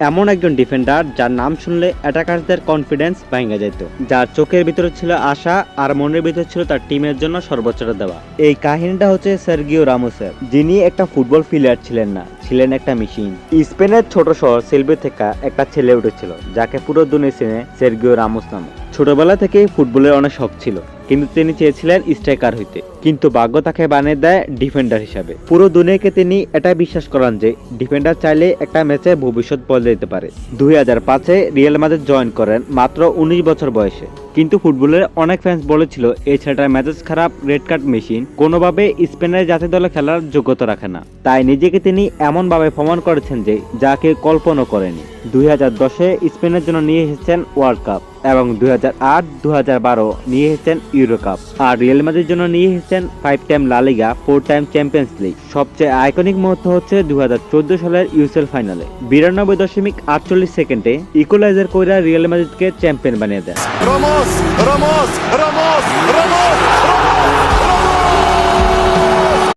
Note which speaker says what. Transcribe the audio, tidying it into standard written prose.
Speaker 1: এমন একজন ডিফেন্ডার যার নাম শুনলে অ্যাটাকারদের কনফিডেন্স ভেঙে যেত, যার চোখের ভিতরে ছিল আশা আর মনের ভিতরে ছিল তার টিমের জন্য সর্বোচ্চটা দেওয়া। এই কাহিনীটা হচ্ছে সার্গিও রামোসের, যিনি একটা ফুটবল প্লেয়ার ছিলেন না, ছিলেন একটা মেশিন। স্পেনের ছোট শহর সেলভি থেকে একটা ছেলে উঠেছিল যাকে পুরো দুনিয়া চেনে সার্গিও রামোস নামে। ছোটবেলা থেকেই ফুটবলের অনেক শখ ছিল, কিন্তু তিনি চেয়েছিলেন স্ট্রাইকার হইতে, কিন্তু ভাগ্য তাকে বানিয়ে দেয় ডিফেন্ডার হিসাবে। পুরো দুনিয়াকে তিনি এটা বিশ্বাস করান যে ডিফেন্ডার চাইলে একটা ম্যাচে ভবিষ্যৎ বদলে দিতে পারে। 2005-এ রিয়াল মাদ্রিদ জয়েন করেন মাত্র 19 বছর বয়সে। কিন্তু ফুটবলের অনেক ফ্যান্স বলেছিল এই ছেলেটার মেজাজ খারাপ, রেড কার্ড মেশিন, কোনোভাবে স্পেনের জাতীয় দলে খেলার যোগ্যতা রাখে না। তাই নিজেকে তিনি এমনভাবে প্রমাণ করেছেন যে যাকে কল্পনা করেনি। 2010-এ স্পেনের জন্য নিয়ে এসেছেন ওয়ার্ল্ড কাপ এবং 2008-2012 নিয়ে এসেছেন ইউরো কাপ, আর রিয়াল মাদ্রিদের জন্য নিয়ে এসেছেন 5 টাইম লা লিগা, 4 টাইম চ্যাম্পিয়ন্স লিগ। সবচেয়ে আইকনিক মুহূর্ত হচ্ছে 2014 সালের ইউসিএল ফাইনালে 92.48 সেকেন্ডে ইকুয়ালাইজার কইরা রিয়াল মাদ্রিদকে চ্যাম্পিয়ন বানিয়ে দেন।